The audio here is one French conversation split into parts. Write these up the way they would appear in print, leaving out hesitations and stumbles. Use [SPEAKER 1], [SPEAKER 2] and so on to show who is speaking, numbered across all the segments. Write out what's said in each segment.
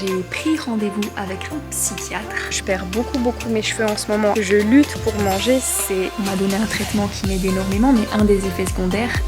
[SPEAKER 1] j'ai pris rendez-vous avec un psychiatre.
[SPEAKER 2] Je perds beaucoup mes cheveux en ce moment. Je lutte pour manger,
[SPEAKER 1] On m'a donné un traitement qui m'aide énormément, mais un des effets secondaires,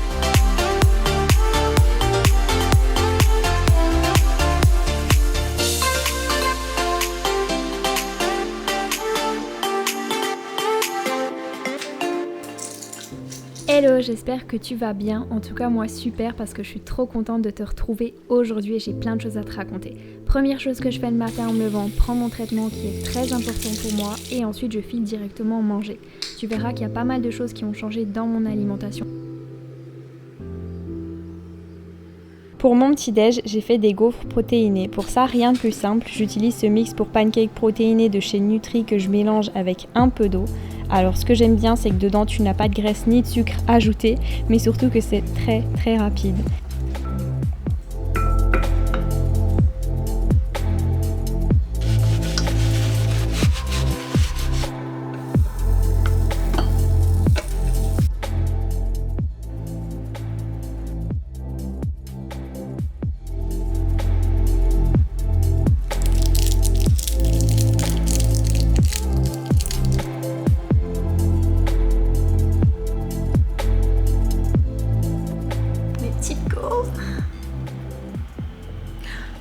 [SPEAKER 2] Hello, j'espère que tu vas bien. En tout cas, moi super parce que je suis trop contente de te retrouver aujourd'hui et j'ai plein de choses à te raconter. Première chose que je fais le matin en me levant, prendre mon traitement qui est très important pour moi et ensuite je file directement manger. Tu verras qu'il y a pas mal de choses qui ont changé dans mon alimentation. Pour mon petit-déj, j'ai fait des gaufres protéinés. Pour ça, rien de plus simple, j'utilise ce mix pour pancakes protéinés de chez Nutri que je mélange avec un peu d'eau. Alors ce que j'aime bien, c'est que dedans tu n'as pas de graisse ni de sucre ajouté, mais surtout que c'est très rapide.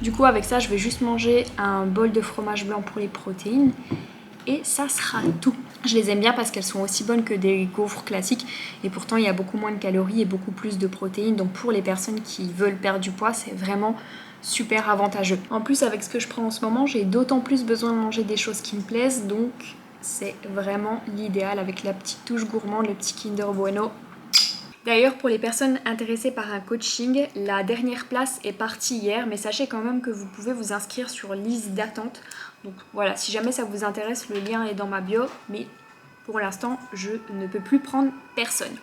[SPEAKER 2] Du coup avec ça je vais juste manger un bol de fromage blanc pour les protéines et ça sera tout. Je les aime bien parce qu'elles sont aussi bonnes que des gaufres classiques et pourtant il y a beaucoup moins de calories et beaucoup plus de protéines, donc pour les personnes qui veulent perdre du poids c'est vraiment super avantageux. En plus avec ce que je prends en ce moment j'ai d'autant plus besoin de manger des choses qui me plaisent, donc c'est vraiment l'idéal avec la petite touche gourmande, le petit Kinder Bueno. D'ailleurs, pour les personnes intéressées par un coaching, la dernière place est partie hier, mais sachez quand même que vous pouvez vous inscrire sur liste d'attente. Donc voilà, si jamais ça vous intéresse, le lien est dans ma bio, mais pour l'instant, je ne peux plus prendre personne.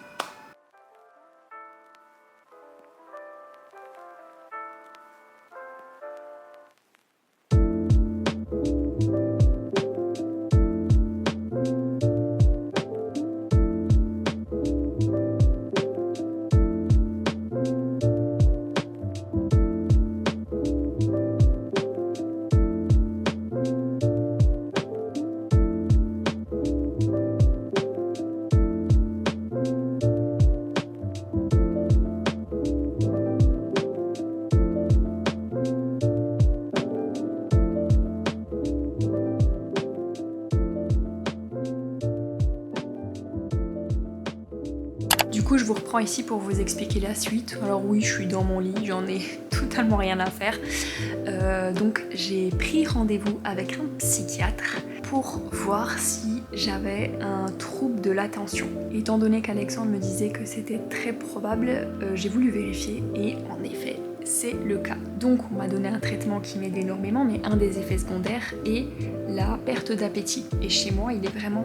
[SPEAKER 1] Du coup je vous reprends ici pour vous expliquer la suite. Alors oui, je suis dans mon lit, j'en ai totalement rien à faire. Donc j'ai pris rendez-vous avec un psychiatre pour voir si j'avais un trouble de l'attention. Étant donné qu'Alexandre me disait que c'était très probable, j'ai voulu vérifier et en effet c'est le cas. Donc on m'a donné un traitement qui m'aide énormément, mais un des effets secondaires est la perte d'appétit. Et chez moi il est vraiment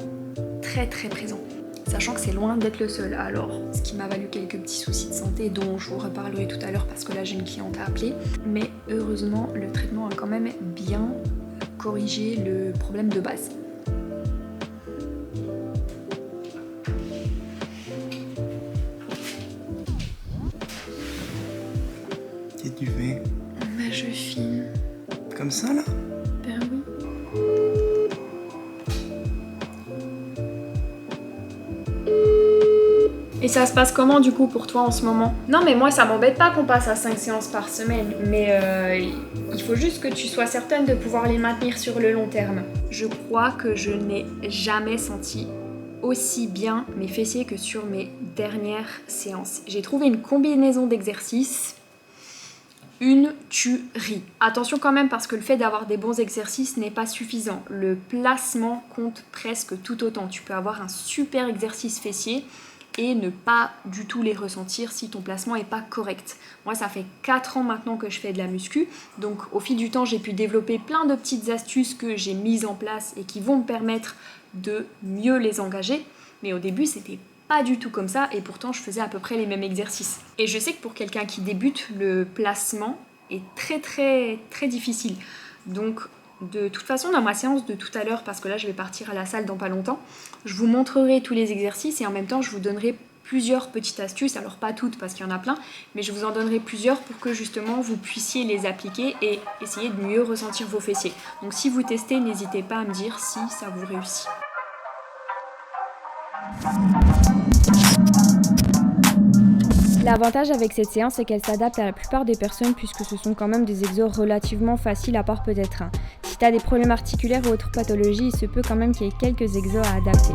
[SPEAKER 1] très présent. Sachant que c'est loin d'être le seul, alors ce qui m'a valu quelques petits soucis de santé dont je vous reparlerai tout à l'heure parce que là j'ai une cliente à appeler, mais heureusement le traitement a quand même bien corrigé le problème de base.
[SPEAKER 3] Qu'est-ce que tu fais?
[SPEAKER 1] Bah je filme.
[SPEAKER 3] Comme ça là?
[SPEAKER 1] Ben oui. Et ça se passe comment du coup pour toi en ce moment? Non mais moi ça m'embête pas qu'on passe à 5 séances par semaine, mais il faut juste que tu sois certaine de pouvoir les maintenir sur le long terme. Je crois que je n'ai jamais senti aussi bien mes fessiers que sur mes dernières séances. J'ai trouvé une combinaison d'exercices, une tuerie. Attention quand même parce que le fait d'avoir des bons exercices n'est pas suffisant. Le placement compte presque tout autant. Tu peux avoir un super exercice fessier et ne pas du tout les ressentir si ton placement n'est pas correct. Moi ça fait 4 ans maintenant que je fais de la muscu, donc au fil du temps j'ai pu développer plein de petites astuces que j'ai mises en place et qui vont me permettre de mieux les engager, mais au début c'était pas du tout comme ça et pourtant je faisais à peu près les mêmes exercices. Et je sais que pour quelqu'un qui débute, le placement est très difficile. Donc de toute façon dans ma séance de tout à l'heure, parce que là je vais partir à la salle dans pas longtemps, je vous montrerai tous les exercices et en même temps je vous donnerai
[SPEAKER 2] plusieurs petites astuces, alors pas toutes parce qu'il y en a plein, mais je vous en donnerai plusieurs pour que justement vous puissiez les appliquer et essayer de mieux ressentir vos fessiers. Donc si vous testez, n'hésitez pas à me dire si ça vous réussit.
[SPEAKER 1] L'avantage avec cette séance, c'est qu'elle s'adapte à la plupart des personnes puisque ce sont quand même des exos relativement faciles à part peut-être un. Si tu as des problèmes articulaires ou autres pathologies, il se peut quand même qu'il y ait quelques exos à adapter.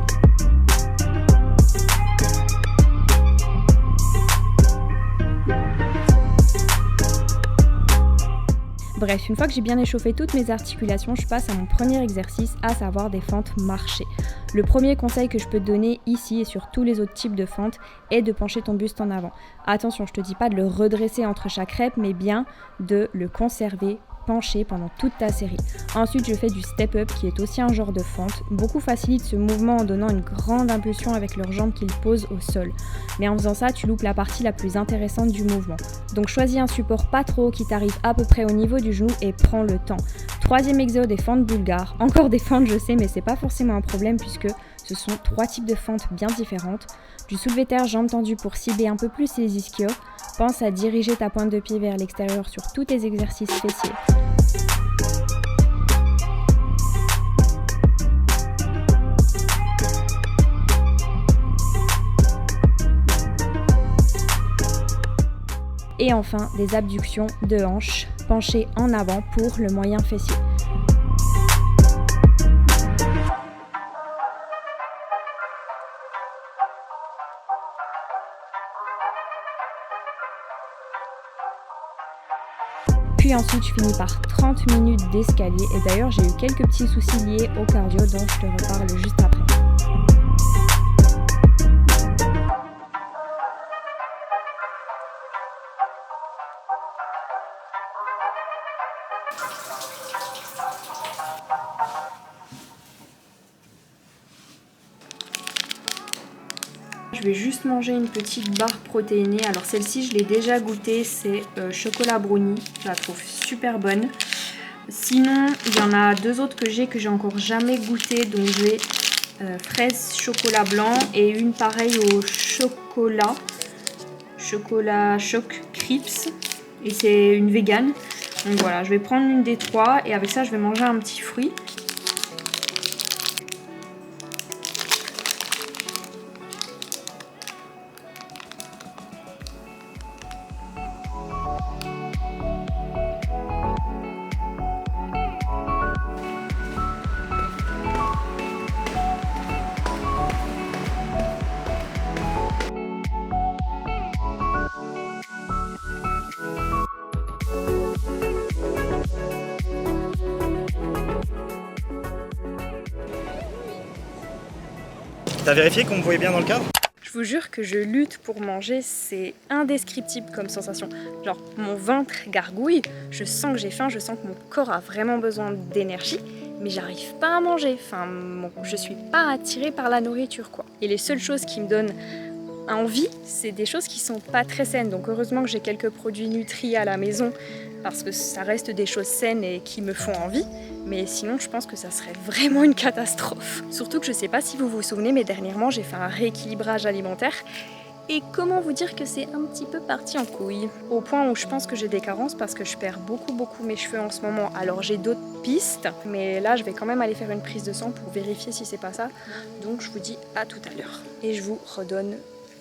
[SPEAKER 1] Bref, une fois que j'ai bien échauffé toutes mes articulations, je passe à mon premier exercice, à savoir des fentes marchées. Le premier conseil que je peux te donner ici et sur tous les autres types de fentes est de pencher ton buste en avant. Attention, je te dis pas de le redresser entre chaque rep, mais bien de le conserver penché pendant toute ta série. Ensuite, je fais du step up qui est aussi un genre de fente. Beaucoup facilitent ce mouvement en donnant une grande impulsion avec leurs jambes qu'ils posent au sol. Mais en faisant ça, tu loupes la partie la plus intéressante du mouvement. Donc choisis un support pas trop haut qui t'arrive à peu près au niveau du genou et prends le temps. Troisième exo, des fentes bulgares. Encore des fentes, je sais, mais c'est pas forcément un problème puisque ce sont 3 types de fentes bien différentes. Du soulevé terre, jambes tendues pour cibler un peu plus les ischios. Pense à diriger ta pointe de pied vers l'extérieur sur tous tes exercices fessiers. Et enfin, des abductions de hanches penchées en avant pour le moyen fessier. Puis ensuite, je finis par 30 minutes d'escalier. Et d'ailleurs, j'ai eu quelques petits soucis liés au cardio dont je te reparle juste après.
[SPEAKER 2] Je vais juste manger une petite barre protéinée. Alors celle-ci, je l'ai déjà goûtée, c'est chocolat brownie. Je la trouve super bonne. Sinon, il y en a 2 autres que j'ai encore jamais goûté. Donc j'ai fraise chocolat blanc et une pareille au chocolat choc Crips. Et c'est une végane. Donc voilà, je vais prendre une des 3 et avec ça, je vais manger un petit fruit.
[SPEAKER 3] T'as vérifié qu'on me voyait bien dans le cadre?
[SPEAKER 2] Je vous jure que je lutte pour manger, c'est indescriptible comme sensation. Genre mon ventre gargouille, je sens que j'ai faim, je sens que mon corps a vraiment besoin d'énergie, mais j'arrive pas à manger. Enfin, je suis pas attirée par la nourriture quoi. Et les seules choses qui me donnent envie, c'est des choses qui sont pas très saines. Donc heureusement que j'ai quelques produits nutris à la maison parce que ça reste des choses saines et qui me font envie. Mais sinon, je pense que ça serait vraiment une catastrophe. Surtout que je sais pas si vous vous souvenez, mais dernièrement, j'ai fait un rééquilibrage alimentaire. Et comment vous dire que c'est un petit peu parti en couille. Au point où je pense que j'ai des carences parce que je perds beaucoup mes cheveux en ce moment. Alors j'ai d'autres pistes, mais là, je vais quand même aller faire une prise de sang pour vérifier si c'est pas ça. Donc je vous dis à tout à l'heure. Et je vous redonne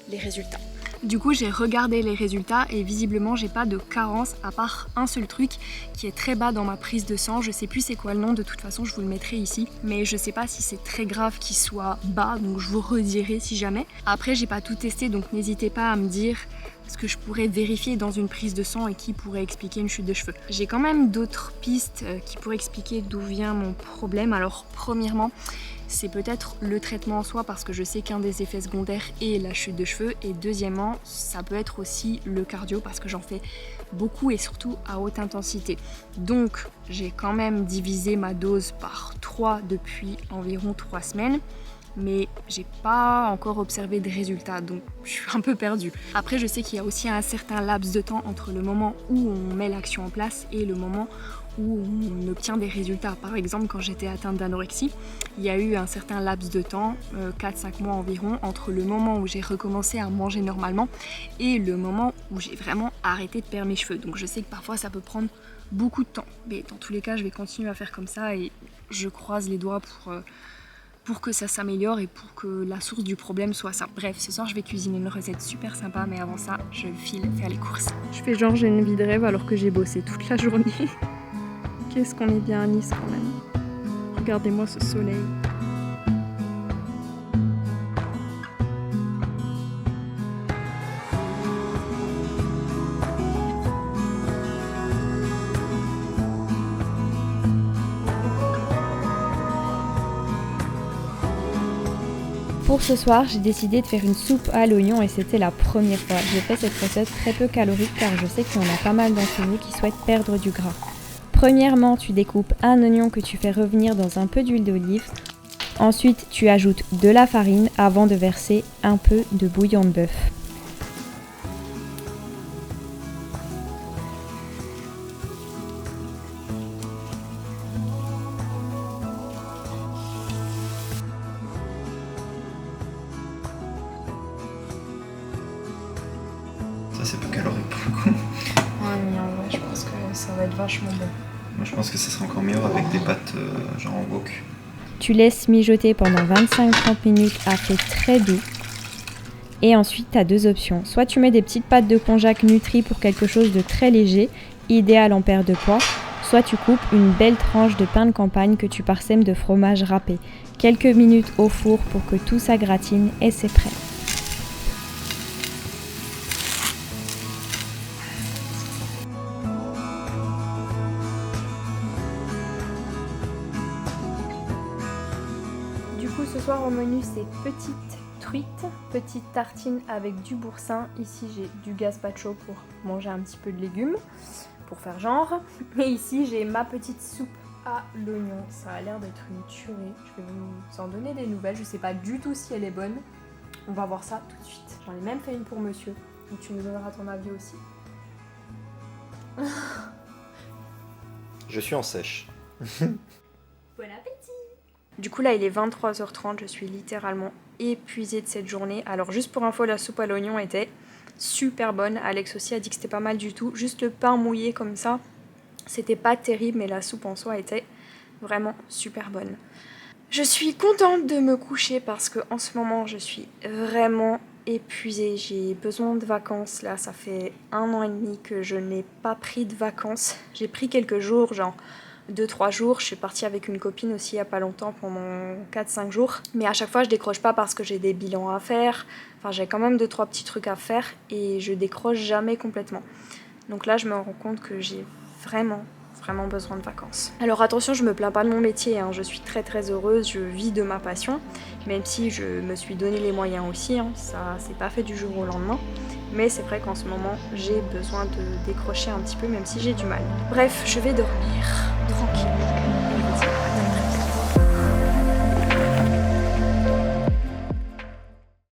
[SPEAKER 2] les résultats. Du coup, j'ai regardé les résultats et visiblement, j'ai pas de carence à part un seul truc qui est très bas dans ma prise de sang. Je sais plus c'est quoi le nom, de toute façon, je vous le mettrai ici. Mais je sais pas si c'est très grave qu'il soit bas, donc je vous redirai si jamais. Après, j'ai pas tout testé, donc n'hésitez pas à me dire ce que je pourrais vérifier dans une prise de sang et qui pourrait expliquer une chute de cheveux. J'ai quand même d'autres pistes qui pourraient expliquer d'où vient mon problème. Alors, premièrement, c'est peut-être le traitement en soi parce que je sais qu'un des effets secondaires est la chute de cheveux, et deuxièmement ça peut être aussi le cardio parce que j'en fais beaucoup et surtout à haute intensité. Donc j'ai quand même divisé ma dose par 3 depuis environ 3 semaines. mais j'ai pas encore observé de résultats, donc je suis un peu perdue. Après, je sais qu'il y a aussi un certain laps de temps entre le moment où on met l'action en place et le moment où on obtient des résultats. Par exemple, quand j'étais atteinte d'anorexie, il y a eu un certain laps de temps, 4-5 mois environ, entre le moment où j'ai recommencé à manger normalement et le moment où j'ai vraiment arrêté de perdre mes cheveux. Donc je sais que parfois ça peut prendre beaucoup de temps, mais dans tous les cas, je vais continuer à faire comme ça et je croise les doigts pour que ça s'améliore et pour que la source du problème soit ça. Bref, ce soir je vais cuisiner une recette super sympa, mais avant ça, je file faire les courses. Je fais genre j'ai une vie de rêve alors que j'ai bossé toute la journée. Qu'est-ce qu'on est bien à Nice quand même. Regardez-moi ce soleil.
[SPEAKER 4] Pour ce soir, j'ai décidé de faire une soupe à l'oignon et c'était la première fois. J'ai fait cette recette très peu calorique car je sais qu'il y en a pas mal d'entre vous qui souhaitent perdre du gras. Premièrement, tu découpes un oignon que tu fais revenir dans un peu d'huile d'olive. Ensuite, tu ajoutes de la farine avant de verser un peu de bouillon de bœuf.
[SPEAKER 5] Ça c'est peu calorique pour le coup.
[SPEAKER 2] Ouais, mais en vrai, je pense que ça va être vachement bon.
[SPEAKER 5] Moi je pense que ça sera encore meilleur avec des pâtes genre en wok.
[SPEAKER 4] Tu laisses mijoter pendant 25-30 minutes à feu très doux. Et ensuite, tu as deux options. Soit tu mets des petites pâtes de konjac Nutri pour quelque chose de très léger, idéal en perte de poids. Soit tu coupes une belle tranche de pain de campagne que tu parsèmes de fromage râpé. Quelques minutes au four pour que tout ça gratine et c'est prêt.
[SPEAKER 2] Du coup, ce soir au menu, c'est petite truite, petite tartine avec du boursin. Ici, j'ai du gazpacho pour manger un petit peu de légumes, pour faire genre. Et ici, j'ai ma petite soupe à l'oignon. Ça a l'air d'être une tuerie. Je vais vous en donner des nouvelles. Je sais pas du tout si elle est bonne. On va voir ça tout de suite. J'en ai même fait une pour monsieur. Donc tu me donneras ton avis aussi.
[SPEAKER 3] Je suis en sèche.
[SPEAKER 2] Bon appétit! Du coup là il est 23h30, je suis littéralement épuisée de cette journée. Alors juste pour info, la soupe à l'oignon était super bonne. Alex aussi a dit que c'était pas mal du tout. Juste le pain mouillé comme ça, c'était pas terrible, mais la soupe en soi était vraiment super bonne. Je suis contente de me coucher parce que en ce moment je suis vraiment épuisée. J'ai besoin de vacances. Là ça fait 1 an et demi que je n'ai pas pris de vacances. J'ai pris quelques jours, genre 2-3 jours. Je suis partie avec une copine aussi il n'y a pas longtemps pendant 4-5 jours. Mais à chaque fois je décroche pas parce que j'ai des bilans à faire. Enfin j'ai quand même 2-3 petits trucs à faire et je décroche jamais complètement. Donc là je me rends compte que j'ai vraiment besoin de vacances. Alors attention, je me plains pas de mon métier, hein. Je suis très heureuse, je vis de ma passion, même si je me suis donné les moyens aussi, hein. Ça c'est pas fait du jour au lendemain, mais c'est vrai qu'en ce moment j'ai besoin de décrocher un petit peu, même si j'ai du mal. Bref, je vais dormir tranquille.